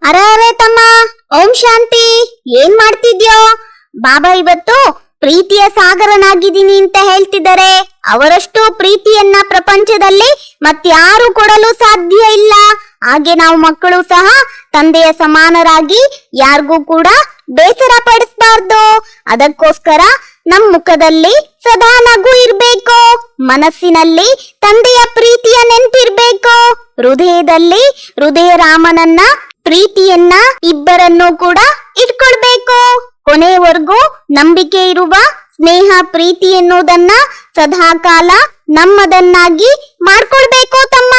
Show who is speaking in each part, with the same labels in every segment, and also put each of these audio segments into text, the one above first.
Speaker 1: ಅರೆ ತಮ್ಮ, ಓಂ ಶಾಂತಿ. ಏನ್ ಮಾಡ್ತಿದ್ಯೋ? ಬಾಬಾ ಇವತ್ತು ಪ್ರೀತಿಯ ಸಾಗರನಾಗಿದ್ದೀನಿ ಅಂತ ಹೇಳ್ತಿದ್ದಾರೆ. ಅವರಷ್ಟು ಪ್ರೀತಿಯನ್ನ ಪ್ರಪಂಚದಲ್ಲಿ ಮತ್ಯಾರು ಕೊಡಲು ಸಾಧ್ಯ ಇಲ್ಲ. ಹಾಗೆ ನಾವು ಮಕ್ಕಳು ಸಹ ತಂದೆಯ ಸಮಾನರಾಗಿ ಯಾರಿಗೂ ಕೂಡ ಬೇಸರ ಪಡಿಸಬಾರ್ದು. ಅದಕ್ಕೋಸ್ಕರ ನಮ್ ಮುಖದಲ್ಲಿ ಸದಾ ನಗು ಇರ್ಬೇಕು, ಮನಸ್ಸಿನಲ್ಲಿ ತಂದೆಯ ಪ್ರೀತಿಯ ನೆನಪಿರ್ಬೇಕು, ಹೃದಯದಲ್ಲಿ ಹೃದಯ ರಾಮನನ್ನ ಪ್ರೀತಿಯನ್ನ ಇಬ್ಬರನ್ನು ಕೂಡ ಇಟ್ಕೊಳ್ಬೇಕು. ಕೊನೆಯವರೆಗೂ ನಂಬಿಕೆ ಇರುವ ಸ್ನೇಹ ಪ್ರೀತಿ ಎನ್ನುವುದನ್ನ ಸದಾ ಕಾಲ ನಮ್ಮದನ್ನಾಗಿ ಮಾಡ್ಕೊಳ್ಬೇಕು ತಮ್ಮ.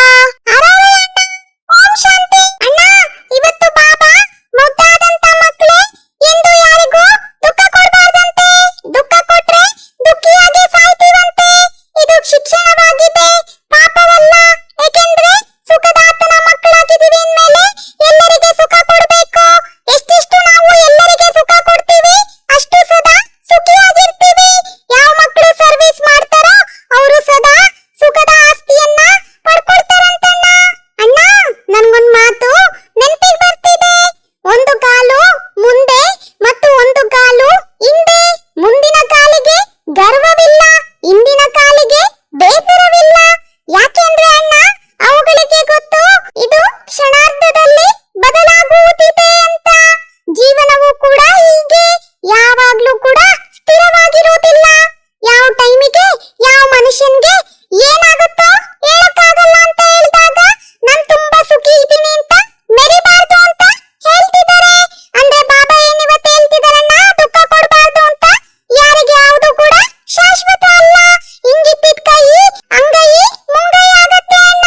Speaker 1: ಇವತ್ತು ಬಾಬಾ ಮುದ್ದಾದಂತ ಮಕ್ಕಳೇ, ಎಂದು ಯಾರಿಗೂ ದುಃಖ ಕೊಡಬಾರ್ದಂತೆ. ದುಃಖ ಕೊಟ್ರೆ ದುಃಖಿಯಾಗಿ ಸಾಯ್ತೀವಂತೆ. ಇದು ಶಿಕ್ಷಣವಾಗಿದೆ, ಪಾಪವಲ್ಲ. ಏಕೆಂದ್ರೆ ಸುಖದಾತನ ಮಕ್ಕಳಾಗಿದ್ದೀವಿ ಅಂದ್ಮೇಲೆ ಎಲ್ಲರಿಗೆ ಸುಖ ಕೊಡಬೇಕು. ಎಷ್ಟೆಷ್ಟು ನಾವು ಎಲ್ಲರಿಗೆ ಸುಖ ಕೊಡ್ತೀವಿ, ಅಷ್ಟು ಸದಾ ಸುಖಿಯಾಗಿರ್ತೀವಿ. ಯಾವ ಮಕ್ಕಳು ಸರ್ವಿಸ್ ಮಾಡ್ತಾರೋ ಅವರು ಸದಾ ಸುಖದ ಆಸ್ತಿಯನ್ನ ಪಡ್ಕೊಳ್ತಾರಂತಣ್ಣ. ಅಣ್ಣ, ನನ್ಗೊಂದ್ ಮಾತು ನೆನಪಿಗೆ ಬರ್ತಿದೆ. ಒಂದು ಕಾಲು ಮುಂದೆ ಮತ್ತು ಒಂದು ಕಾಲು ಹಿಂದೆ. ಮುಂದಿನ ಕಾಲಿಗೆ ಗರ್ವವಿಲ್ಲ, ಹಿಂದಿನ ಕಾಲಿಗೆ ಬೇಸರವಿಲ್ಲ. ಯಾಕೆಂದ್ರೆ ಅಣ್ಣ, ಅವುಗಳಿಗೆ ಗೊತ್ತು ಇದು ಕ್ಷಣಾರ್ಧದಲ್ಲಿ ಬದಲಾಗುವುದಿದೆ ಅಂತ. ಜೀವನವು ಕೂಡ ಹೀಗೆ, ಯಾವಾಗ್ಲೂ ಕೂಡ ಸ್ಥಿರವಾಗಿರುವುದಿಲ್ಲ. ಯಾವ ಟೈಮಿಗೆ ಯಾವ ಮನುಷ್ಯನ್ಗೆ ಏನಾಗುತ್ತೋ ಹೇಳಕ್ಕಾಗಲ್ಲ ಅಂತ ಹೇಳಿದಾಗ ನಾನ್ ತುಂಬಾ ಸುಖಿ ಇದ್ದೀನಿ ಅಂತ ಮೆರಿಬಾರ್ದು ಅಂತ ಹೇಳ್ತಿದ್ದಾರೆ. ಅಂದ್ರೆ ಬಾಬಾ ಏನಿವತ್ತು ಹೇಳ್ತಿದಾರಣ್ಣ, ದುಃಖ ಕೊಡಬಾರ್ದು ಅಂತ. ಯಾರಿಗೆ ಯಾವುದು ಕೂಡ ಶಾಶ್ವತ ಅಲ್ಲ. ಹಿಂಗಿತ್ತಿದ ಕೈ ಅಂಗೈ ಮುಂಗೈ ಆಗತ್ತೆ ಅಣ್ಣ.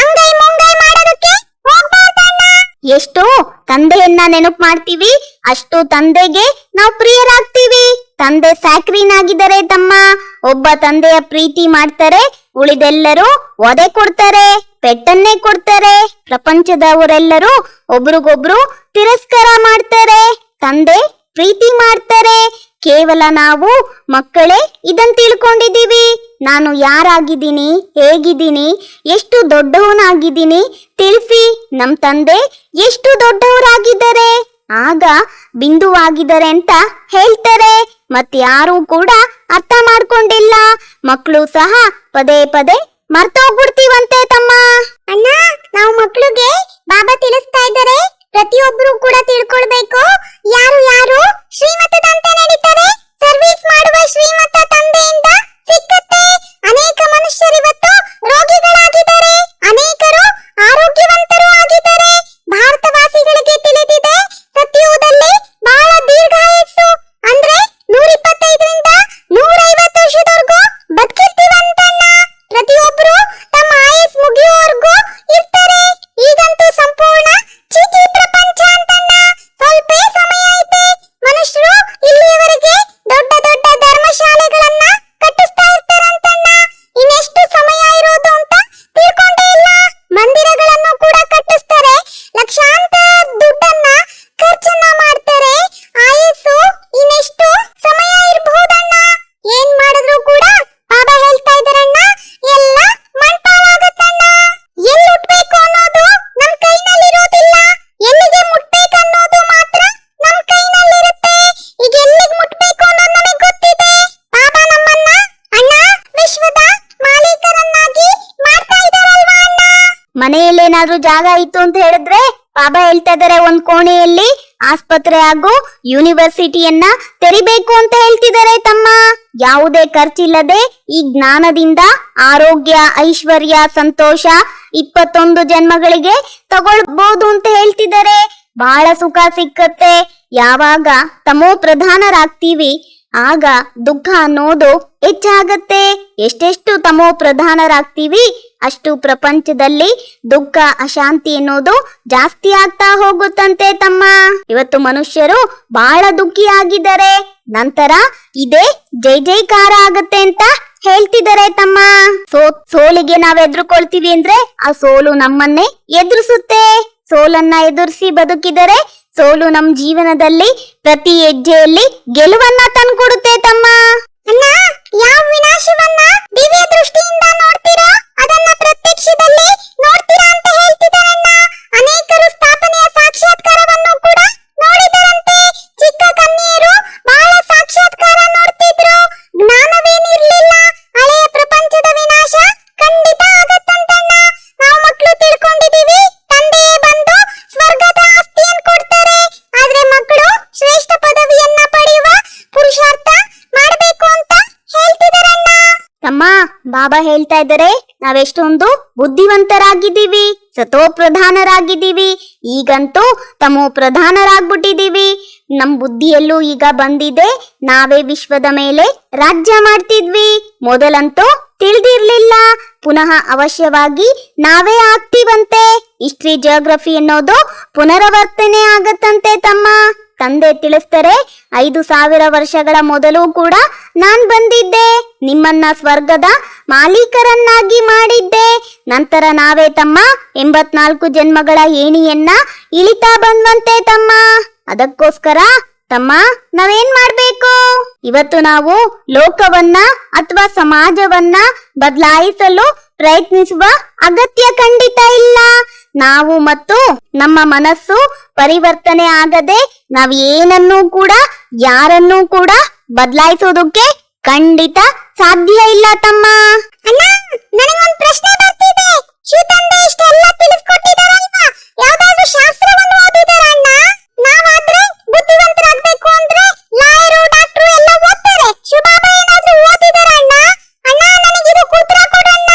Speaker 1: ಅಂಗೈ ಮುಂಗೈ ಮಾಡೋದಕ್ಕೆ ಹೋಗ್ಬಾರ್ದಣ್ಣ. ಎಷ್ಟು ತಂದೆಯನ್ನ ನೆನಪು ಮಾಡ್ತೀವಿ, ಅಷ್ಟು ತಂದೆಗೆ ನಾವು ಪ್ರಿಯರಾಗ್ತೀವಿ. ತಂದೆ ಸ್ಯಾಕ್ರೀನ್ ಆಗಿದ್ದಾರೆ ತಮ್ಮ. ಒಬ್ಬ ತಂದೆಯ ಪ್ರೀತಿ ಮಾಡ್ತಾರೆ, ಉಳಿದೆಲ್ಲರೂ ಒದೆ ಕೊಡ್ತಾರೆ, ಪೆಟ್ಟನ್ನೇ ಕೊಡ್ತಾರೆ. ಪ್ರಪಂಚದವರೆಲ್ಲರೂ ಒಬ್ರಿಗೊಬ್ರು ತಿರಸ್ಕಾರ ಮಾಡ್ತಾರೆ, ತಂದೆ ಪ್ರೀತಿ ಮಾಡ್ತಾರೆ. ಕೇವಲ ನಾವು ಮಕ್ಕಳೇ ಇದನ್ ತಿಳ್ಕೊಂಡಿದೀವಿ. ನಾನು ಯಾರಾಗಿದ್ದೀನಿ, ಹೇಗಿದ್ದೀನಿ, ಎಷ್ಟು ದೊಡ್ಡವನಾಗಿದ್ದೀನಿ ತಿಳಿಸಿ. ನಮ್ ತಂದೆ ಎಷ್ಟು ದೊಡ್ಡವರಾಗಿದ್ದಾರೆ, ಆಗ ಬಿಂದುವಾಗಿದ್ದಾರೆ ಅಂತ ಹೇಳ್ತಾರೆ. ಮತ್ಯಾರೂ ಕೂಡ ಅರ್ಥ ಮಾಡ್ಕೊಂಡಿಲ್ಲ. ಮಕ್ಕಳು ಸಹ ಪದೇ ಪದೇ ಮರ್ತೋಗ್ಬಿಡ್ತೀವಂತೆ ತಮ್ಮ. ಅಣ್ಣ, ನಾವು ಮಕ್ಕಳಿಗೆ ಬಾಬಾ ತಿಳಿಸ್ತಾ ಇದ್ದಾರೆ, ಪ್ರತಿಯೊಬ್ಬರು ಕೂಡ ತಿಳ್ಕೊಳ್ಬೇಕು. ಯಾರು ಯಾರು ಶ್ರೀಮತದಂತೆ ನಡೀತಾರೆ, ಸರ್ವಿಸ್ ಮಾಡುವ ಶ್ರೀಮತ ತಂದೆಯಿಂದ ಸಿಕ್ಕತ್ತೆ. ಅನೇಕ ಮನುಷ್ಯರಿವತ್ತು ರೋಗಿಗಳಾಗಿದ್ದಾರೆ, ಅನೇಕರು ಆರೋಗ್ಯವಂತರು ಆಗಿದ್ದಾರೆ. ಭಾರತವಾಸಿಗಳಿಗೆ ತಿಳಿದಿದೆ, ಸತ್ಯಯುಗದಲ್ಲಿ ಬಹಳ ದೀರ್ಘಾಯಸ್ಸು ಅಂದ್ರೆ 125ರಿಂದ 150 ವರ್ಷದವರೆಗೂ ಬದುಕಿರ್ತೀವಂತಣ್ಣ. ಪ್ರತಿಯೊಬ್ರು ತಮ್ಮ ಆಯಸ್ ಮುಗಿಯುವವರೆಗೂ ಇರ್ತಾರೆ. ಈಗಂತೂ ಸಂಪೂರ್ಣ ಚೀಟಿ ಪ್ರಪಂಚ ಅಂತಣ್ಣ. ಸ್ವಲ್ಪ ಸಮಯ ಐತೆ. ಮನುಷ್ಯರು ಇಲ್ಲಿಯವರೆಗೆ ದೊಡ್ಡ ದೊಡ್ಡ ಧರ್ಮಶಾಲೆಗಳನ್ನ ಕಟ್ಟಿಸ್ತಾ ಇರ್ತಾರಂತಣ್ಣ. ಇನ್ನೆಷ್ಟು ಸಮಯ ಇರೋದು ಅಂತ ತಿಳ್ಕೊಂಡೇ ಇಲ್ಲ. ಮಂದಿರಗಳನ್ನು ಕೂಡ ಕಟ್ಟಿಸ್ತಾರೆ, ಲಕ್ಷಾಂತರ ದುಡ್ಡನ್ನ ಖರ್ಚನ್ನ ಮಾಡ್ತಾರೆ. ಆಯಸ್ಸು ಇನ್ನೆಷ್ಟು ಸಮಯ ಇರಬಹುದಣ್ಣ. ಏನ್ ಮಾಡಿದ್ರು ಕೂಡ ಬಾಬಾ ಹೇಳ್ತಾ ಇದ್ದಾರಣ್ಣ, ಎಲ್ಲ ಮಣ್ಪಾಲಾಗತ್ತಣ್ಣ. ಎಲ್ಲಿ ಹುಟ್ಬೇಕು ಅನ್ನೋದು ನಮ್ ಕೈನಲ್ಲಿರೋದಿಲ್ಲ, ಎಲ್ಲಿಗೆ ಮುಟ್ಬೇಕು ಅನ್ನೋದು ಮಾತ್ರ ನಮ್ ಕೈನಲ್ಲಿರುತ್ತೆ. ಈಗ ಎಲ್ಲಿಗೆ ಮುಟ್ಬೇಕು ಅನ್ನೋದು ನಮಗೆ ಗೊತ್ತಿದೆ. ಬಾಬಾ ನಮ್ಮನ್ನ ಅಣ್ಣ ವಿಶ್ವದ ಮಾಲೀಕರನ್ನಾಗಿ ಮಾಡ್ತಾ ಇದಾರಲ್ವಾ ಅಣ್ಣ. ಮನೆಯಲ್ಲೇನಾದ್ರೂ ಜಾಗ ಇತ್ತು ಅಂತ ಹೇಳಿದ್ರೆ ಬಾಬಾ ಹೇಳ್ತಾ ಇದಾರೆ, ಒಂದ್ ಕೋಣೆಯಲ್ಲಿ ಆಸ್ಪತ್ರೆ ಹಾಗೂ ಯೂನಿವರ್ಸಿಟಿಯನ್ನ ತೆರಿಬೇಕು ಅಂತ ಹೇಳ್ತಿದ್ದಾರೆ ತಮ್ಮ. ಯಾವುದೇ ಖರ್ಚಿಲ್ಲದೆ ಈ ಜ್ಞಾನದಿಂದ ಆರೋಗ್ಯ, ಐಶ್ವರ್ಯ, ಸಂತೋಷ 21 ಜನ್ಮಗಳಿಗೆ ತಗೊಳ್ಬಹುದು ಅಂತ ಹೇಳ್ತಿದ್ದಾರೆ. ಬಹಳ ಸುಖ ಸಿಕ್ಕತ್ತೆ. ಯಾವಾಗ ತಮೋ ಪ್ರಧಾನರಾಗ್ತೀವಿ ಆಗ ದುಃಖ ಅನ್ನೋದು ಹೆಚ್ಚಾಗತ್ತೆ. ಎಷ್ಟೆಷ್ಟು ತಮೋ ಪ್ರಧಾನರಾಗ್ತೀವಿ ಅಷ್ಟು ಪ್ರಪಂಚದಲ್ಲಿ ದುಃಖ, ಅಶಾಂತಿ ಅನ್ನೋದು ಜಾಸ್ತಿ ಆಗ್ತಾ ಹೋಗುತ್ತಂತೆ ತಮ್ಮ. ಇವತ್ತು ಮನುಷ್ಯರು ಬಹಳ ದುಃಖಿಯಾಗಿದ್ದಾರೆ. ನಂತರ ಇದೇ ಜೈ ಜೈಕಾರ ಆಗತ್ತೆ ಅಂತ ಹೇಳ್ತಿದ್ದಾರೆ ತಮ್ಮ. ಸೋಲಿಗೆ ನಾವ್ ಎದುರುಕೊಳ್ತೀವಿ ಅಂದ್ರೆ ಆ ಸೋಲು ನಮ್ಮನ್ನೇ ಎದುರಿಸುತ್ತೆ. ಸೋಲನ್ನ ಎದುರಿಸಿ ಬದುಕಿದರೆ ಸೋಲು ನಮ್ ಜೀವನದಲ್ಲಿ ಪ್ರತಿ ಹೆಜ್ಜೆಯಲ್ಲಿ ಗೆಲುವನ್ನ ತಂದ್ಕೊಡುತ್ತೆ ತಮ್ಮ. ಅಣ್ಣ, ಯಾವ ವಿನಾಶವನ್ನ ದಿವ್ಯ ದೃಷ್ಟಿಯಿಂದ ನೋಡ್ತೀರಾ ಅದನ್ನ ಪ್ರತ್ಯಕ್ಷದಲ್ಲಿ ನೋಡ್ತೀರಾ ಅಂತ ಹೇಳ್ತಿದ್ದಾರಣ್ಣ. ಅನೇಕರು ಸ್ಥಾಪನೆಯ ಸಾಕ್ಷಾತ್ಕಾರವನ್ನು ಕೂಡ ನೋಡಿದರಂತೆ. ಚಿಕ್ಕ ಕನ್ಯೆಯರು ಬಹಳ ಸಾಕ್ಷಾತ್ಕಾರ ನೋಡ್ತಿದ್ರು. ಜ್ಞಾನವೇನಿರ್ಲಿಲ್ಲ. ಹಳೆಯ ಪ್ರಪಂಚದ ವಿನಾಶ ಖಂಡಿತ ಆಗತ್ತಂತಣ್ಣ. ನಾವು ಮಕ್ಕಳು ತಿಳ್ಕೊಂಡಿದೀವಿ ತಂದೆಯೇ ಬಂದು ಸ್ವರ್ಗದ ಆಸ್ತಿಯನ್ನು ಕೊಡ್ತಾರೆ. ಆದ್ರೆ ಮಕ್ಕಳು ಶ್ರೇಷ್ಠ ಪದವಿಯನ್ನ ಪಡೆಯುವ ಪುರುಷಾರ್ಥ ಮಾಡಬೇಕು ಅಂತ ಹೇಳ್ತಿದಾರಣ್ಣ. ತಮ್ಮ, ಬಾಬಾ ಹೇಳ್ತಾ ಇದ್ದಾರೆ, ನಾವೆಷ್ಟೊಂದು ಬುದ್ಧಿವಂತರಾಗಿದ್ದೀವಿ, ಸತೋ ಪ್ರಧಾನರಾಗಿದ್ದೀವಿ, ಈಗಂತೂ ತಮೋ ಪ್ರಧಾನರಾಗ್ಬಿಟ್ಟಿದೀವಿ. ನಮ್ ಬುದ್ಧಿಯಲ್ಲೂ ಈಗ ಬಂದಿದೆ, ನಾವೇ ವಿಶ್ವದ ಮೇಲೆ ರಾಜ್ಯ ಮಾಡ್ತಿದ್ವಿ. ಮೊದಲಂತೂ ತಿಳಿದಿರ್ಲಿಲ್ಲ, ಪುನಃ ಅವಶ್ಯವಾಗಿ ನಾವೇ ಆಗ್ತೀವಂತೆ. ಹಿಸ್ಟ್ರಿ ಜಿಯೋಗ್ರಫಿ ಅನ್ನೋದು ಪುನರಾವರ್ತನೆ ಆಗತ್ತಂತೆ ತಮ್ಮ. ತಂದೆ ತಿಳಿಸ್ತಾರೆ, 5,000 ವರ್ಷಗಳ ಮೊದಲು ಕೂಡ ನಾನ್ ಬಂದಿದ್ದೆ, ನಿಮ್ಮನ್ನ ಸ್ವರ್ಗದ ಮಾಲೀಕರನ್ನಾಗಿ ಮಾಡಿದ್ದೆ. ನಂತರ ನಾವೇ ತಮ್ಮ 84 ಜನ್ಮಗಳ ಏಣಿಯನ್ನ ಇಳಿತಾ ಬಂದ್ವಂತೆ ತಮ್ಮ. ಅದಕ್ಕೋಸ್ಕರ ತಮ್ಮ, ನಾವೇನ್ ಮಾಡ್ಬೇಕು? ಇವತ್ತು ನಾವು ಲೋಕವನ್ನ ಅಥವಾ ಸಮಾಜವನ್ನ ಬದಲಾಯಿಸಲು ಪ್ರಯತ್ನಿಸುವ ಅಗತ್ಯ ಖಂಡಿತ ಇಲ್ಲ. ನಾವು ಮತ್ತು ನಮ್ಮ ಮನಸ್ಸು ಪರಿವರ್ತನೆ ಆಗದೆ ನಾವ್ ಏನನ್ನೂ ಕೂಡ ಯಾರನ್ನೂ ಕೂಡ ಬದಲಾಯಿಸೋದಕ್ಕೆ ಖಂಡಿತ ಸಾಧ್ಯ ಇಲ್ಲ ತಮ್ಮ. ಅಣ್ಣ, ನನಗೊಂದು ಪ್ರಶ್ನೆ ಬರ್ತಿದೆ. ಶಿವತಂದೆ ಇಷ್ಟೆಲ್ಲ ತಿಳಿಸ್ಕೊಟ್ಟಿದಾರಲ್ವಾ, ಯಾವ್ದಾದ್ರು ಶಾಸ್ತ್ರವನ್ನು ಓದಿದಾರ ಅಣ್ಣ? ನಾವಾದ್ರೆ ಬುದ್ಧಿವಂತರಾಗ್ಬೇಕು ಅಂದ್ರೆ ಲಾಯರು, ಡಾಕ್ಟ್ರು ಎಲ್ಲ ಓದ್ತಾರೆ. ಶಿವಬಾಬಾ ಏನಾದ್ರೂ ಓದಿದಾರ ಅಣ್ಣ? ಅಣ್ಣ, ನನಗಿದು ಉತ್ತರ ಕೊಡಣ್ಣ.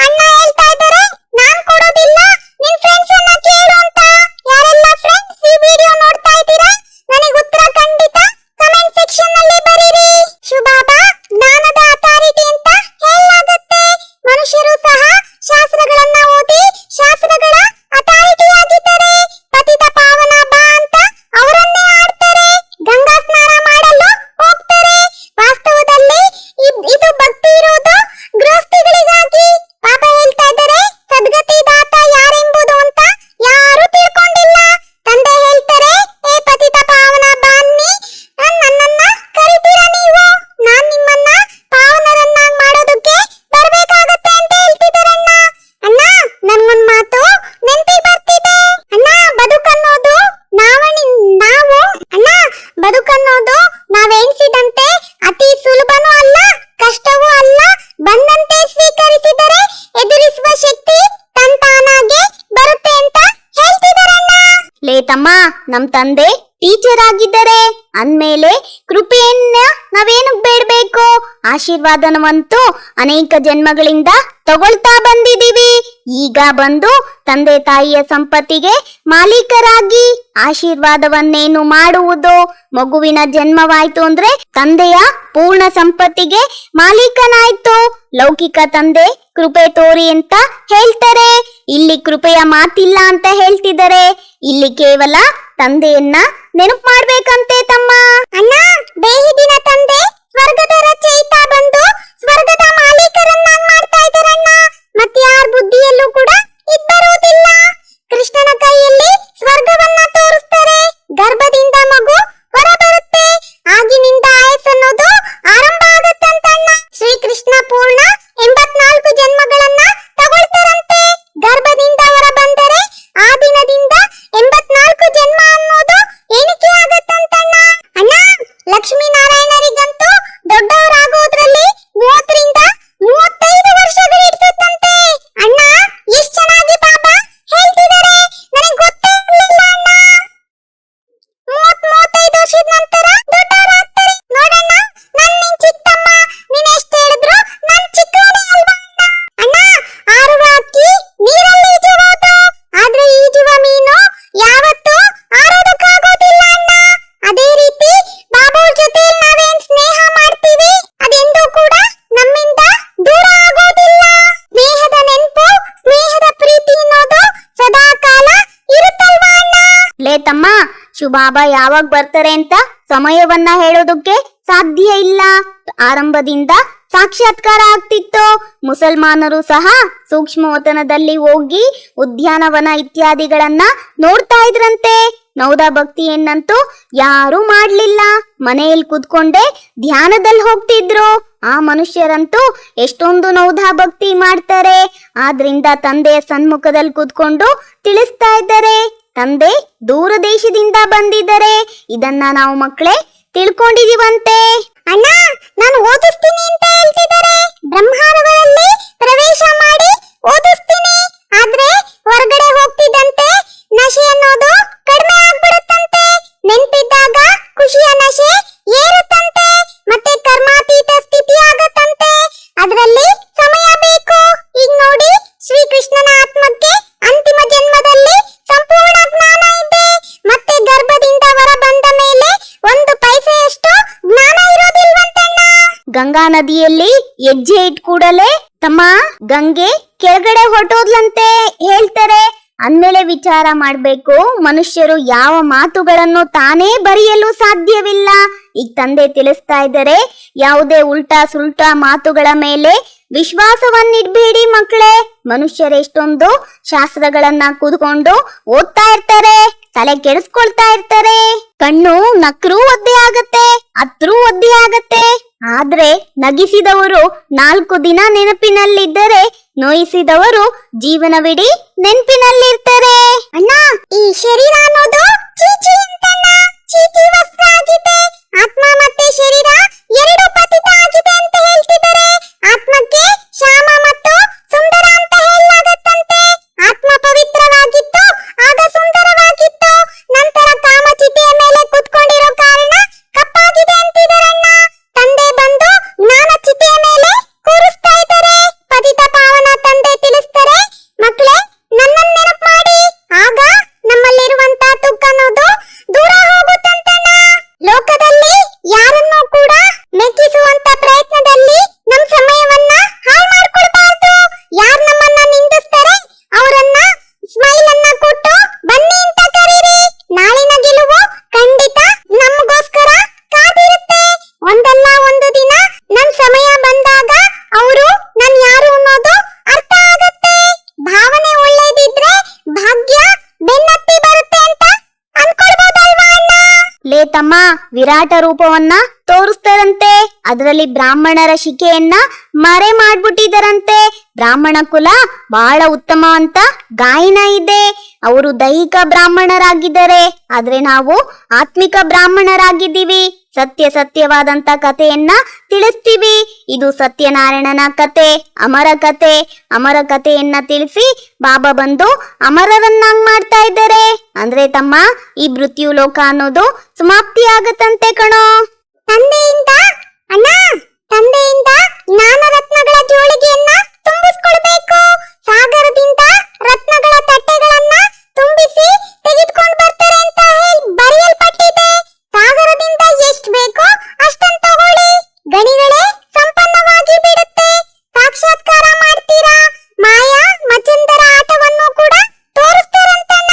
Speaker 1: ಅಣ್ಣ ಹೇಳ್ತಾ ಇದ್ದಾರೆ, ನಾನ್ ಕೊಡೋದಿಲ್ಲ, ನಿನ್ ಫ್ರೆಂಡ್ಸ್ ಅನ್ನ ಕೇಳು ಅಂತ. ಯಾರೆಲ್ಲ ಫ್ರೆಂಡ್ಸ್ ಈ ವಿಡಿಯೋ ನೋಡ್ತಾ ಇದ್ದೀರಾ, ನನಗೆ ಉತ್ತರ ಖಂಡಿತ ಕಮೆಂಟ್ ಸೆಕ್ಷನ್ ನಲ್ಲಿ ಬರೀರಿ. ಶಿವಬಾಬಾ ಜ್ಞಾನದ ಅಥಾರಿಟಿ ಅಂತ ಹೇಳಲಾಗುತ್ತೆ. ಮನುಷ್ಯರು ಸಹ ಶಾಸ್ತ್ರಗಳನ್ನ ಓದಿ ಶಾಸ್ತ್ರಗಳ ಅಥಾರಿಟಿ ಆಗಿದ್ದಾರೆ. ಪತಿತ ಪಾವನ ಬಾ ಅಂತ ಅವರನ್ನೇ ಆಡ್ತಾರೆ. ಗಂಗಾ ಸ್ನಾನ ಮಾಡಲು ಹೋಗ್ತಾರೆ. ವಾಸ್ತವದಲ್ಲಿ ಇದು ಭಕ್ತಿ ಇರೋದು ಗೃಹಸ್ಥಿಗಳಿಗಾಗಿ. ಬಾಬಾ ಹೇಳ್ತಾ ಇದ್ದಾರೆ, ಸದ್ಗತಿ ದಾತ ಯಾರೆಂಬುದು ಅಂತ ಯಾರು ತಿಳ್ಕೊಂಡಿಲ್ಲ. ತಂದೆ ಹೇಳ್ತಾರೆ, ಏ ಪತಿತ ಪಾವನ ಬನ್ನಿ, ನನ್ನನ್ನ ಕರಿತೀರಾ ನೀವು? ನಾನ್ ನಿಮ್ಮನ್ನ ಪಾವನರನ್ನಾಗಿ ಮಾಡೋದಕ್ಕೆ ಬರ್ಬೇಕಾಗತ್ತೆ ಅಂತ ಹೇಳ್ತಿದಾರಣ್ಣ. ಅಣ್ಣ, ನನ್ಗೊಂದ್ ಮಾತು ನೆನಪಿಗೆ ಬರ್ತಿದೆ. ಅಣ್ಣ, ಬದುಕನ್ನೋದು ಬದುಕನ್ನೋದು ನಾವೆಣಿಸಿದಂತೆ ಅತಿ ಸುಲಭನೂ ಅಲ್ಲ, ಕಷ್ಟವೂ ಅಲ್ಲ. ಬಂದಂತೆ ಸ್ವೀಕರಿಸಿದರೆ ಎದುರಿಸುವ ಶಕ್ತಿ ತಂತಾನಾಗೆ ಬರುತ್ತೆ ಅಂತ ಹೇಳ್ತಿದಾರಣ್ಣ. ಲೇ ತಮ್ಮ, ನಮ್ ತಂದೆ ಟೀಚರ್ ಆಗಿದ್ದಾರೆ ಅಂದ್ಮೇಲೆ ಕೃಪೆಯನ್ನ ನಾವೇನಕ್ ಬೇಡ್ಬೇಕು? ಆಶೀರ್ವಾದನವಂತೂ ಅನೇಕ ಜನ್ಮಗಳಿಂದ ತಗೊಳ್ತಾ ಬಂದಿದೀವಿ. ಈಗ ಬಂದು ತಂದೆ ತಾಯಿಯ ಸಂಪತ್ತಿಗೆ ಮಾಲೀಕರಾಗಿ ಆಶೀರ್ವಾದವನ್ನೇನು ಮಾಡುವುದು? ಮಗುವಿನ ಜನ್ಮವಾಯ್ತು ಅಂದ್ರೆ ತಂದೆಯ ಪೂರ್ಣ ಸಂಪತ್ತಿಗೆ ಮಾಲೀಕನಾಯ್ತು. ಲೌಕಿಕ ತಂದೆ ಕೃಪೆ ತೋರಿ ಅಂತ ಹೇಳ್ತಾರೆ, ಇಲ್ಲಿ ಕೃಪೆಯ ಮಾತಿಲ್ಲ ಅಂತ ಹೇಳ್ತಿದ್ದಾರೆ. ಇಲ್ಲಿ ಕೇವಲ ತಂದೆಯನ್ನ ನೆನಪು ಮಾಡ್ಬೇಕಂತೆ ತಮ್ಮ. ಅಣ್ಣ, ಬೇಹಿದಿನ ತಂದೆ ಸ್ವರ್ಗದ ರಚಯಿತ ಬಂದು ಸ್ವರ್ಗದ ಮಾಲೀಕರನ್ನಾಗಿ ಮಾಡ್ತಾ ಇದ್ದಾರಣ್ಣ. ಮತ್ತೆ ಯಾರ ಬುದ್ಧಿಯಲ್ಲೂ ಕೂಡ ಇದ್ಬರುವುದಿಲ್ಲ. ಕೃಷ್ಣನ ಕೈಯಲ್ಲಿ ಸ್ವರ್ಗವನ್ನ ತೋರಿಸ್ತಾರೆ. ಗರ್ಭದಿಂದ ಮಗು ಹೊರ ಬರುತ್ತೆ. ಆಗಿನಿಂದ ಆಯಸ್ಸನ್ನೋದು ಆರಂಭ ಆಗುತ್ತಂತಣ್ಣ. ಶ್ರೀಕೃಷ್ಣ ಪೂರ್ಣ 84 ಜನ್ಮಗಳನ್ನ ತಗೊಳ್ತಾರಂತೆ. ಗರ್ಭದಿಂದ ಹೊರ ಬಂದರೆ ಆ ದಿನದಿಂದ 84 ಜನ್ಮ ಅನ್ನೋದು ಎಣಿಕೆ ಆಗತ್ತಂತಣ್ಣ. ಅಣ್ಣ, ಲಕ್ಷ್ಮೀನಾರಾಯಣರಿಗಂತೂ ದೊಡ್ಡವರಾಗೋದ್ರಲ್ಲಿ 30ರಿಂದ 35 ವರ್ಷಗಳು ಇಡ್ಸತ್ತಂತೆ. ಅಣ್ಣ, ಎಷ್ಟ್ ಚೆನ್ನಾಗಿ ಬಾಬಾ ಹೇಳ್ತಿದ್ದಾರೆ, ನನಗೆ ಗೊತ್ತೇ ಇರ್ಲಿಲ್ಲ ಅಣ್ಣ. 30-35 ವರ್ಷದ ನಂತರ ದೊಡ್ಡವರಾಗ್ತಾರೆ. ನೋಡಣ್ಣ, ನನ್ ನಿನ್ ಚಿಕ್ಕಮ್ಮ, ನೀನ್ ಎಷ್ಟ್ ಹೇಳಿದ್ರು ನನ್ ಚಿಕ್ಕವನೇ ಅಲ್ವಾ ಅಣ್ಣ? ಆರುವ ಅಕ್ಕಿ ನೀರಲ್ಲಿ ಈಜಬಹುದು, ಆದ್ರೆ ಈಜುವ ಮೀನು ಯಾವತ್ತೂ ಆರೋದಕ್ಕಾಗೋದಿಲ್ಲ ಅಣ್ಣ. ಅದೇ ರೀತಿ ಬಾಬಾ ಜೊತೆ ನಾವೇನ್ ಸ್ನೇಹ ಮಾಡ್ತೀವಿ ಅದೆಂದೂ ಕೂಡ ನಮ್ಮಿಂದ ದೂರ ಆಗೋದಿಲ್ಲ. ಸ್ನೇಹದ ನೆನಪು, ಸ್ನೇಹದ ಪ್ರೀತಿ ಅನ್ನೋದು ಸದಾ ಕಾಲ ಇರುತ್ತಲ್ವಾ ಅಣ್ಣ? ಲೇ ತಮ್ಮ, ಶಿವಬಾಬಾ ಯಾವಾಗ ಬರ್ತಾರೆ ಅಂತ ಸಮಯವನ್ನ ಹೇಳೋದಕ್ಕೆ ಸಾಧ್ಯ ಇಲ್ಲ. ಆರಂಭದಿಂದ ಸಾಕ್ಷಾತ್ಕಾರ ಆಗ್ತಿತ್ತು. ಮುಸಲ್ಮಾನರು ಸಹ ಸೂಕ್ಷ್ಮವತನದಲ್ಲಿ ಹೋಗಿ ಉದ್ಯಾನವನ ಇತ್ಯಾದಿಗಳನ್ನ ನೋಡ್ತಾ ಇದ್ರಂತೆ. ನೌದಾ ಭಕ್ತಿಯನ್ನಂತೂ ಯಾರೂ ಮಾಡ್ಲಿಲ್ಲ. ಮನೆಯಲ್ಲಿ ಕೂತ್ಕೊಂಡೆ ಧ್ಯಾನದಲ್ಲಿ ಹೋಗ್ತಿದ್ರು. ಆ ಮನುಷ್ಯರಂತೂ ಎಷ್ಟೊಂದು ನೌದಾ ಭಕ್ತಿ ಮಾಡ್ತಾರೆ. ಆದ್ರಿಂದ ತಂದೆಯ ಸನ್ಮುಖದಲ್ಲಿ ಕೂತ್ಕೊಂಡು ತಿಳಿಸ್ತಾ ಇದ್ದಾರೆ, ತಂದೆ ದೂರ ದೇಶದಿಂದ ಬಂದಿದ್ದಾರೆ. ಇದನ್ನ ನಾವು ಮಕ್ಕಳೇ ತಿಳ್ಕೊಂಡಿದೀವಂತೆ. ಅಣ್ಣ, ನಾನು ಓದಿಸ್ತೀನಿ ಅಂತ ಹೇಳ್ತಿದ್ದಾರೆ. ಬ್ರಹ್ಮಾಂಡಗಳಲ್ಲಿ ಪ್ರವೇಶ ಮಾಡಿ ಓದಿಸ್ತೀನಿ. ಆದ್ರೆ ಹೊರಗಡೆ ಹೋಗ್ತಿದ್ದಂತೆ ನಶೆ ಅನ್ನೋದು ಕಡಿಮೆ ಆಗ್ಬಿಡುತ್ತಂತೆ. ನೆನ್ಪಿದ್ದಾಗ ಖುಷಿಯ ನಶೆ ಏರುತ್ತಂತೆ. ಮತ್ತೆ ಕರ್ಮಾತೀತ ಸ್ಥಿತಿ ಆಗತ್ತಂತೆ. ಅದರಲ್ಲಿ ಸಮಯ ಬೇಕು. ಈಗ ನೋಡಿ, ಶ್ರೀಕೃಷ್ಣನ ಆತ್ಮಕ್ಕೆ ಅಂತಿಮ ಜನ್ಮದಲ್ಲಿ ಸಂಪೂರ್ಣ ಜ್ಞಾನ ಇದೆ. ಮತ್ತೆ ಗರ್ಭದಿಂದ ಹೊರ ಬಂದ ಮೇಲೆ ಒಂದು ಪೈಸೆಯಷ್ಟು ಜ್ಞಾನ ಇರೋದಿಲ್ವಂತಣ್ಣ. ಗಂಗಾ ನದಿಯಲ್ಲಿ ಹೆಜ್ಜೆ ಇಟ್ ಕೂಡಲೇ ತಮ್ಮ ಗಂಗೆ ಕೆಳಗಡೆ ಹೊರಟೋದ್ಲಂತೆ ಹೇಳ್ತಾರೆ. ಅಂದ್ಮೇಲೆ ವಿಚಾರ ಮಾಡ್ಬೇಕು, ಮನುಷ್ಯರು ಯಾವ ಮಾತುಗಳನ್ನು ತಾನೇ ಬರೆಯಲು ಸಾಧ್ಯವಿಲ್ಲ. ಈಗ ತಂದೆ ತಿಳಿಸ್ತಾ ಇದ್ದಾರೆ, ಯಾವುದೇ ಉಲ್ಟಾ ಸುಲ್ಟಾ ಮಾತುಗಳ ಮೇಲೆ ವಿಶ್ವಾಸವನ್ನಿಡ್ಬೇಡಿ ಮಕ್ಕಳೇ. ಮನುಷ್ಯರೆಷ್ಟೊಂದು ಶಾಸ್ತ್ರಗಳನ್ನ ಕೂತ್ಕೊಂಡು ಓದ್ತಾ ಇರ್ತಾರೆ, ತಲೆ ಕೆಡಿಸ್ಕೊಳ್ತಾ ಇರ್ತಾರೆ. ಕಣ್ಣು ನಕ್ರೂ ಒದ್ದೆ ಆಗತ್ತೆ, ಅತ್ರೂ ಒದ್ದೆ ಆಗತ್ತೆ. ಆದ್ರೆ ನಗಿಸಿದವರು 4 ದಿನ ನೆನಪಿನಲ್ಲಿದ್ದರೆ ನೋಯಿಸಿದವರು ಜೀವನವಿಡೀ ನೆನಪಿನಲ್ಲಿರ್ತಾರೆ. ಅಣ್ಣ, ಈ ಶರೀರ ಅನ್ನೋದು ಚೀಚಿ ಅಂತಣ್ಣ. ಚೀಚಿ ವಸ್ತ್ರ ಆಗಿದೆ. ಆತ್ಮ ಮತ್ತೆ ಶರೀರ ಎರಡು ಪತಿತ ಆಗಿದೆ ಅಂತ ಹೇಳ್ತಿದ್ದಾರೆ. ಆತ್ಮಕ್ಕೆ ಶ್ಯಾಮ ಮತ್ತು ಸುಂದರ ಅಂತ ಹೇಳಲಾಗತ್ತಂತೆ. ಆತ್ಮ ಪವಿತ್ರವಾಗಿತ್ತು, ಆಗ ಸುಂದರವಾಗಿತ್ತು. ನಂತರ ಕಾಮಚಿತೆಯ ಮೇಲೆ ಕುತ್ಕೊಂಡಿರೋ ಕಾರಣ ಕಪ್ಪಾಗಿದೆ ಅಂತಿದಾರಣ್ಣ. ತಂದೆ ಬಂದು ಜ್ಞಾನ ಚಿತೆಯ ಮೇಲೆ ಕೂರಿಸ್ತಾ ಇದ್ದಾರೆ. ಪತಿತ ಪಾವನ ತಂದೆ ತಿಳಿಸ್ತಾರೆ, ಮಕ್ಕಳೇ ನನ್ನನ್ನು ನೆನಪು ಮಾಡಿ, ಆಗ ನಮ್ಮಲ್ಲಿರುವಂತ ತುಕ್ಕ ಅನ್ನೋದು ದೂರ ಹೋಗುತ್ತಂತಣ್ಣ. ಲೋಕದಲ್ಲಿ ಯಾರನ್ನೂ ಕೂಡ ಮೆಚ್ಚಿಸುವಂತ ಪ್ರಯತ್ನದಲ್ಲಿ ನಮ್ಮ ಸಮಯವನ್ನ ಹಾಳು ಮಾಡ್ಕೊಳ್ಬಾರ್ದು. ಯಾರು ನಮ್ಮನ್ನ ನಿಂದಿಸ್ತಾರೆ ಅವರನ್ನ ಸ್ಮೈಲ್ ಅನ್ನ ಕೊಟ್ಟು ಬನ್ನಿ ಅಂತ ಕರೀರಿ. ನಾಳಿನ ಗೆಲುವು ಖಂಡಿತ ನಮಗೋಸ್ಕರ ಕಾದಿರುತ್ತೆ. ಒಂದಲ್ಲ ಒಂದು ದಿನ ನಮ್ ಸಮಯ ಬಂದಾಗ ಅವರು ನನ್ ಯಾರು ಅನ್ನೋದು ಅರ್ಥ ಆಗತ್ತೆ. ಭಾವನೆ ಒಳ್ಳೇದಿದ್ರೆ ಭಾಗ್ಯ ಬೆನ್ನತ್ತಿ ಬರುತ್ತೆ ಅಂತ ಅನ್ಕೊಳ್ಬೋದಲ್ವಾ ಅಣ್ಣ? ಲೇ ತಮ್ಮ, ವಿರಾಟ ರೂಪವನ್ನ ತೋರಿಸ್ತಾರಂತೆ. ಅದರಲ್ಲಿ ಬ್ರಾಹ್ಮಣರ ಶಿಕೆಯನ್ನ ಮರೆ ಮಾಡ್ಬಿಟ್ಟಿದಾರಂತೆ. ಬ್ರಾಹ್ಮಣ ಕುಲ ಬಹಳ ಉತ್ತಮ ಅಂತ ಗಾಯನ ಇದೆ. ಅವರು ದೈಹಿಕ ಬ್ರಾಹ್ಮಣರಾಗಿದ್ದಾರೆ, ಆದ್ರೆ ನಾವು ಆತ್ಮಿಕ ಬ್ರಾಹ್ಮಣರಾಗಿದ್ದೀವಿ. ಸತ್ಯವಾದಂತ ಕಥೆಯನ್ನ ತಿಳಿಸ್ತೀವಿ. ಇದು ಸತ್ಯನಾರಾಯಣನ ಕತೆ, ಅಮರ ಕತೆ. ಅಮರ ಕಥೆಯನ್ನ ತಿಳಿಸಿ ಬಾಬಾ ಬಂದು ಅಮರರನ್ನಾಗ್ ಮಾಡ್ತಾ ಇದ್ದಾರೆ. ಅಂದ್ರೆ ತಮ್ಮ, ಈ ಮೃತ್ಯು ಲೋಕ ಅನ್ನೋದು ಸಮಾಪ್ತಿ ಆಗತ್ತಂತೆ ಕಣೋ. ತಂದೆಯಿಂದ ಅಣ್ಣ, ತಂದೆಯಿಂದ ಜ್ಞಾನ ರತ್ನಗಳ ಜೋಳಿಗೆಯನ್ನ ತುಂಬಿಸ್ಕೊಳ್ಬೇಕು. ಸಾಗರದಿಂದ ರತ್ನಗಳ ತಟ್ಟೆಗಳನ್ನ ತುಂಬಿಸಿ ತೆಗೆದುಕೊಂಡು ಬರ್ತಾರೆ ಅಂತ ಬರೆಯಲ್ಪಟ್ಟಿದೆ. ಸಾಗರದಿಂದ ಎಷ್ಟು ಬೇಕೋ ಅಷ್ಟನ್ನು ತಗೊಳ್ಳಿ. ಗಣಿಗಳೇ ಸಂಪನ್ನವಾಗಿ ಬಿಡುತ್ತೆ. ಸಾಕ್ಷಾತ್ಕಾರ ಮಾಡ್ತೀರಾ. ಮಾಯಾ ಮಚಂದರ ಆಟವನ್ನು ಕೂಡ ತೋರಿಸ್ತಾರಂತಣ್ಣ.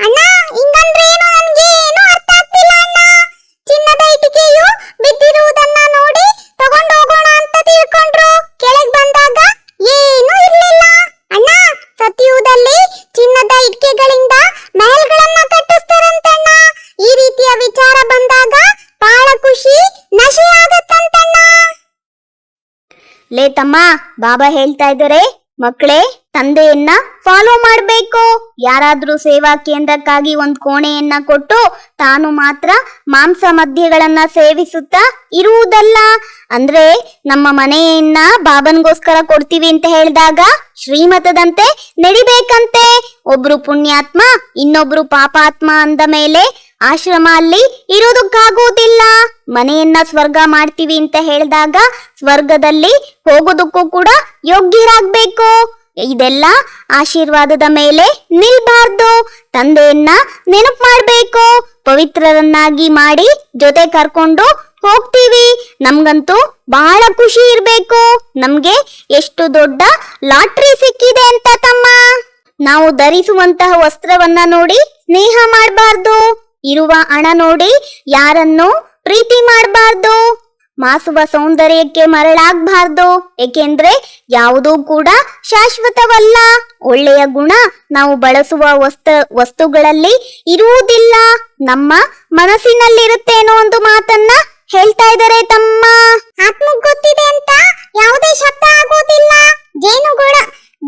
Speaker 1: ಅಣ್ಣ, ಹಿಂಗಂದ್ರೆ ಏನು ನನ್ಗೆ ಏನು ಅರ್ಥ ಆಗ್ತಿಲ್ಲ ಅಣ್ಣ. ಚಿನ್ನದ ಇಟಿಕೆಯು ಬಿದ್ದಿರುವುದನ್ನ ನೋಡಿ ತಗೊಂಡು ಹೋಗೋಣ ಅಂತ ತಿಳ್ಕೊಂಡ್ರು. ಕೆಳಗೆ ಬಂದಾಗ ಏನು ಇರ್ಲಿಲ್ಲ. ಅಣ್ಣ, ಸತ್ಯುಗದಲ್ಲಿ ಚಿನ್ನದ ಇಟಿಕೆಗಳಿಂದ ಮಹಲ್ಗಳನ್ನ ಕಟ್ಟಿಸ್ತಾರಂತಣ್ಣ. ಈ ರೀತಿಯ ವಿಚಾರ ಬಂದಾಗ ಬಹಳ ಖುಷಿ ನಶೆ ಆಗತ್ತಂತಣ್ಣ. ಲೇ ತಮ್ಮ, ಬಾಬಾ ಹೇಳ್ತಾ ಇದ್ದಾರೆ, ಮಕ್ಕಳೇ ತಂದೆಯನ್ನ ಫಾಲೋ ಮಾಡಬೇಕು. ಯಾರಾದ್ರೂ ಸೇವಾ ಕೇಂದ್ರಕ್ಕಾಗಿ ಒಂದು ಕೋಣೆಯನ್ನ ಕೊಟ್ಟು ತಾನು ಮಾತ್ರ ಮಾಂಸ ಮದ್ಯಗಳನ್ನ ಸೇವಿಸುತ್ತಾ ಇರುವುದಲ್ಲ. ಅಂದ್ರೆ ನಮ್ಮ ಮನೆಯನ್ನ ಬಾಬನ್ಗೋಸ್ಕರ ಕೊಡ್ತೀವಿ ಅಂತ ಹೇಳಿದಾಗ ಶ್ರೀಮತದಂತೆ ನಡಿಬೇಕಂತೆ. ಒಬ್ರು ಪುಣ್ಯಾತ್ಮ ಇನ್ನೊಬ್ರು ಪಾಪಾತ್ಮ ಅಂದ ಮೇಲೆ ಆಶ್ರಮ ಅಲ್ಲಿ ಇರೋದಕ್ಕಾಗುವುದಿಲ್ಲ. ಮನೆಯನ್ನ ಸ್ವರ್ಗ ಮಾಡ್ತೀವಿ ಅಂತ ಹೇಳಿದಾಗ ಸ್ವರ್ಗದಲ್ಲಿ ಹೋಗೋದಕ್ಕೂ ಕೂಡ ಯೋಗ್ಯರಾಗ್ಬೇಕು. ಇದೆಲ್ಲ ಆಶೀರ್ವಾದದ ಮೇಲೆ ನಿಲ್ಬಾರ್ದು. ತಂದೆಯನ್ನ ನೆನಪು ಮಾಡ್ಬೇಕು. ಪವಿತ್ರರನ್ನಾಗಿ ಮಾಡಿ ಜೊತೆ ಕರ್ಕೊಂಡು ಹೋಗ್ತೀವಿ. ನಮ್ಗಂತೂ ಬಹಳ ಖುಷಿ ಇರ್ಬೇಕು. ನಮ್ಗೆ ಎಷ್ಟು ದೊಡ್ಡ ಲಾಟ್ರಿ ಸಿಕ್ಕಿದೆ ಅಂತ ತಮ್ಮ. ನಾವು ಧರಿಸುವಂತಹ ವಸ್ತ್ರವನ್ನ ನೋಡಿ ಸ್ನೇಹ ಮಾಡಬಾರ್ದು. ಇರುವ ಹಣ ನೋಡಿ ಯಾರನ್ನು ಪ್ರೀತಿ ಮಾಡಬಾರ್ದು.
Speaker 2: ಮಾಸುವ ಸೌಂದರ್ಯಕ್ಕೆ ಮರಳಾಗಬಾರ್ದು. ಏಕೆಂದ್ರೆ ಯಾವುದೂ ಕೂಡ ಶಾಶ್ವತವಲ್ಲ. ಒಳ್ಳೆಯ ಗುಣ ನಾವು ಬಳಸುವ ವಸ್ತುಗಳಲ್ಲಿ ಇರುವುದಿಲ್ಲ, ನಮ್ಮ ಮನಸ್ಸಿನಲ್ಲಿರುತ್ತೆ ಅನ್ನೋ ಒಂದು ಮಾತನ್ನ ಹೇಳ್ತಾ ಇದ್ದಾರೆ ತಮ್ಮ.
Speaker 1: ಆತ್ಮಕ್ ಗೊತ್ತಿದೆ ಅಂತ ಯಾವುದೇ ಶಬ್ದ ಆಗೋದಿಲ್ಲ.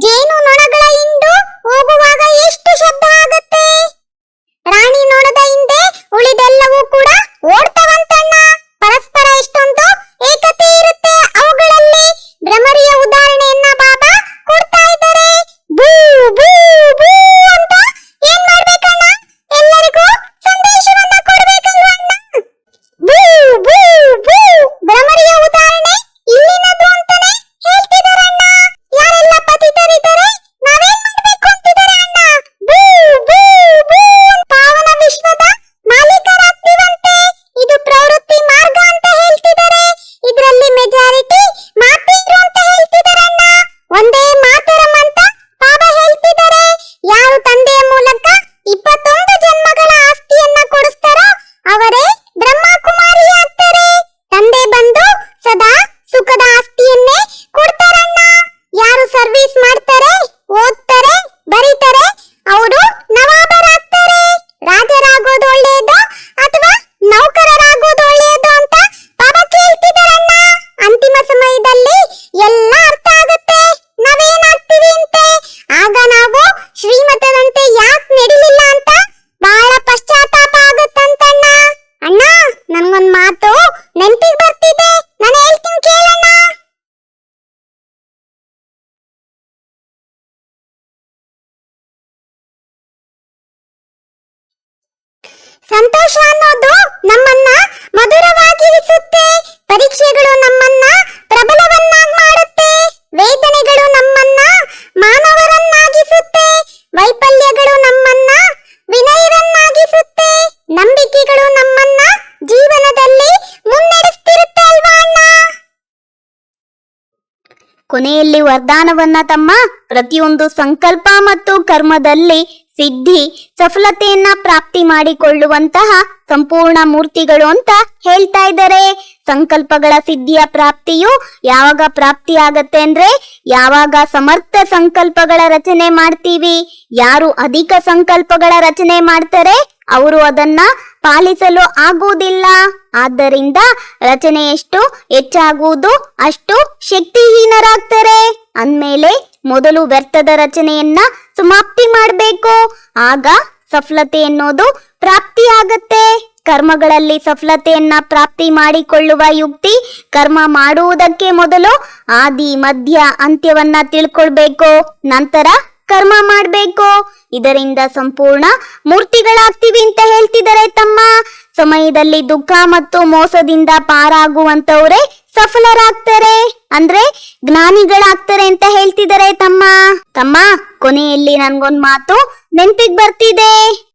Speaker 1: ಜೇನು ನೊಣಗಳ ಹಿಂಡು ಹೋಗುವಾಗ ಎಷ್ಟು ಶಬ್ದ ಆಗುತ್ತೆ. ರಾಣಿ ನೊಣದ ಹಿಂದೆ ಉಳಿದೆಲ್ಲವೂ ಕೂಡ ಓಡ್ತವಂತಣ್ಣ. ಪರಸ್ಪರ ಎಷ್ಟೊಂದು ಏಕತೆ ಇರುತ್ತೆ ಅವುಗಳಲ್ಲಿ. ಭ್ರಮರಿಯ ಉದಾಹರಣೆಯನ್ನ ಬಾಬಾ ಕೊಡ್ತಾ ಇದ್ದಾರೆ. ಬೂ ಬೂ ಬೂ ಅಂತ ಏನ್ ಮಾಡ್ಬೇಕಣ್ಣ? ಎಲ್ಲರಿಗೂ ಸಂದೇಶವನ್ನ ಕೊಡ್ಬೇಕಲ್ವಣ್ಣ? ಬೂ ಬೂ ಬೂ ಭ್ರಮರಿಯ ಉದಾಹರಣೆ ಇಲ್ಲಿನದು ಅಂತಾನೆ ಹೇಳ್ತಿದಾರಣ್ಣ. ಯಾರೆಲ್ಲ ಪತಿತರಿದ್ದಾರೆ ನಾವೇನ್ ಮಾಡ್ಬೇಕು ಅಂತಿದ್ದಾರೆ ಅಣ್ಣ? ಬೂ ಬೂ ಬೂ ಪಾವನ ವಿಶ್ವದ ಮಾಲೀಕರಾಗ್ತೀವಂತೆ. ಇದು ಪ್ರವೃತ್ತಿ ಮಾರ್ಗ ಅಂತ ಹೇಳ್ತಿದ್ದಾರೆ. ಇದರಲ್ಲಿ ಮೆಜಾರಿಟಿ ಮಾತಿದ್ರು ಅಂತ ಹೇಳ್ತಿದಾರಣ್ಣ. ಒಂದೇ ಮಾತರಂ ಅಂತ ಬಾಬಾ ಹೇಳ್ತಿದ್ದಾರೆ. ಯಾರು ತಂದೆಯ ಮೂಲಕ 21 ಜನ್ಮಗಳ ಆಸ್ತಿಯನ್ನ ಕೊಡಿಸ್ತಾರೋ ಅವರೇ ಬ್ರಹ್ಮಕುಮಾರಿ ಆಗ್ತಾರೆ. ತಂದೆ ಬಂದು ಸದಾ ಸುಖದ ಆಸ್ತಿಯನ್ನೇ ಕೊಡ್ತಾರಣ್ಣ. ಯಾರು ಸರ್ವಿಸ್ ಮಾಡ್ತಾರೆ, ಓದ್ತಾರೆ, ಬರೀತಾರೆ ಅವರು ನವಾಬರಾಗ್ತಾರೆ. ರಾಜರಾಗೋದು ಒಳ್ಳೆಯದು ಅಥವಾ ನೌಕರರಾಗೋದು ಒಳ್ಳೆಯದು ಅಂತ ಬಾಬಾ ಕೇಳ್ತಿದಾರಣ್ಣ. ಅಂತಿಮ ಸಮಯದಲ್ಲಿ ಎಲ್ಲ ಅರ್ಥ ಆಗುತ್ತೆ ನಾವೇನಾಗ್ತೀವಿ ಅಂತೆ. ಆಗ ನಾವು ಶ್ರೀಮತದಂತೆ ಯಾಕೆ ನಡಿಲಿಲ್ಲ ಅಂತ ಬಹಳ ಪಶ್ಚಾತ್ತಾಪ ಆಗುತ್ತಂತಣ್ಣ. ಅಣ್ಣ ನನ್ಗೊಂದ್ ಮಾತು ನೆನ್ಪಿಗೆ ಬರ್ತಿದೆ, ನಾನು ಹೇಳ್ತೀನಿ ಕೇಳಣ್ಣ. ಸಂತೋಷ ಅನ್ನೋದು ನಮ್ಮನ್ನ ಮಧುರವಾಗಿರಿಸುತ್ತೆ. ಪರೀಕ್ಷೆಗಳು ನಮ್ಮನ್ನ ಪ್ರಬಲವನ್ನಾಗಿ ಮಾಡುತ್ತೆ. ವೇದನೆಗಳು ನಮ್ಮನ್ನ ಮಾನವರನ್ನಾಗಿಸುತ್ತೆ. ವೈಫಲ್ಯಗಳು ನಮ್ಮನ್ನ ವಿನಯರನ್ನಾಗಿಸುತ್ತೆ. ನಂಬಿಕೆಗಳು ನಮ್ಮನ್ನ ಜೀವನದಲ್ಲಿ ಮುನ್ನಡೆಸ್ತಿರುತ್ತೆ ಅಲ್ವಾ ಅಣ್ಣ?
Speaker 2: ಕೊನೆಯಲ್ಲಿ ವರದಾನವನ್ನ ತಮ್ಮ ಪ್ರತಿಯೊಂದು ಸಂಕಲ್ಪ ಮತ್ತು ಕರ್ಮದಲ್ಲಿ ಸಿದ್ಧಿ ಸಫಲತೆಯನ್ನ ಪ್ರಾಪ್ತಿ ಮಾಡಿಕೊಳ್ಳುವಂತಹ ಸಂಪೂರ್ಣ ಮೂರ್ತಿಗಳು ಅಂತ ಹೇಳ್ತಾ ಇದ್ದಾರೆ. ಸಂಕಲ್ಪಗಳ ಸಿದ್ಧಿಯ ಪ್ರಾಪ್ತಿಯು ಯಾವಾಗ ಪ್ರಾಪ್ತಿ ಆಗತ್ತೆ ಅಂದ್ರೆ ಯಾವಾಗ ಸಮರ್ಥ ಸಂಕಲ್ಪಗಳ ರಚನೆ ಮಾಡ್ತೀವಿ. ಯಾರು ಅಧಿಕ ಸಂಕಲ್ಪಗಳ ರಚನೆ ಮಾಡ್ತಾರೆ ಅವರು ಅದನ್ನ ಪಾಲಿಸಲು ಆಗುವುದಿಲ್ಲ. ಆದ್ದರಿಂದ ರಚನೆ ಎಷ್ಟು ಹೆಚ್ಚಾಗುವುದು ಅಷ್ಟು ಶಕ್ತಿಹೀನರಾಗ್ತಾರೆ. ಅಂದ್ಮೇಲೆ ಮೊದಲು ವ್ಯರ್ಥದ ರಚನೆಯನ್ನ ಸಮಾಪ್ತಿ ಮಾಡಬೇಕು. ಆಗ ಸಫಲತೆ ಎನ್ನುವುದು ಪ್ರಾಪ್ತಿಯಾಗತ್ತೆ. ಕರ್ಮಗಳಲ್ಲಿ ಸಫಲತೆಯನ್ನ ಪ್ರಾಪ್ತಿ ಮಾಡಿಕೊಳ್ಳುವ ಯುಕ್ತಿ ಕರ್ಮ ಮಾಡುವುದಕ್ಕೆ ಮೊದಲು ಆದಿ ಮಧ್ಯ ಅಂತ್ಯವನ್ನ ತಿಳ್ಕೊಳ್ಬೇಕು, ನಂತರ ಕರ್ಮ ಮಾಡಬೇಕು. ಇದರಿಂದ ಸಂಪೂರ್ಣ ಮೂರ್ತಿಗಳಾಗ್ತೀವಿ ಅಂತ ಹೇಳ್ತಿದ್ದಾರೆ ತಮ್ಮ. ಸಮಯದಲ್ಲಿ ದುಃಖ ಮತ್ತು ಮೋಸದಿಂದ ಪಾರಾಗುವಂತವರೇ ಸಫಲರಾಗ್ತಾರೆ, ಅಂದ್ರೆ ಜ್ಞಾನಿಗಳಾಗ್ತಾರೆ ಅಂತ ಹೇಳ್ತಿದ್ದಾರೆ ತಮ್ಮ. ಕೊನೆಯಲ್ಲಿ ನನ್ಗೊಂದ್ ಮಾತು ನೆನ್ಪಿಗ್ ಬರ್ತಿದೆ.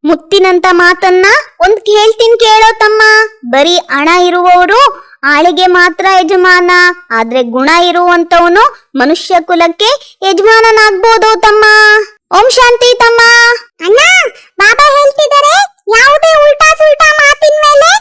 Speaker 2: ಮುತ್ತಿನಂತ ಮಾತನ್ನ ಹೇಳ್ತೀನಿ ಕೇಳೋ ತಮ್ಮ. ಬರೀ ಹಣ ಇರುವವರು ಆಳಿಗೆ ಮಾತ್ರ ಯಜಮಾನ, ಆದ್ರೆ ಗುಣ ಇರುವಂತವನು ಮನುಷ್ಯ ಕುಲಕ್ಕೆ ಯಜಮಾನನಾಗ್ಬೋದು ತಮ್ಮ. ಓಂ ಶಾಂತಿ ತಮ್ಮ.
Speaker 1: ಅಣ್ಣ ಬಾಬಾ ಹೇಳ್ತಿದ್ದಾರೆ ಯಾವುದೇ ಉಲ್ಟಾ ಸುಲ್ಟಾ ಮಾತಿನ ಮೇಲೆ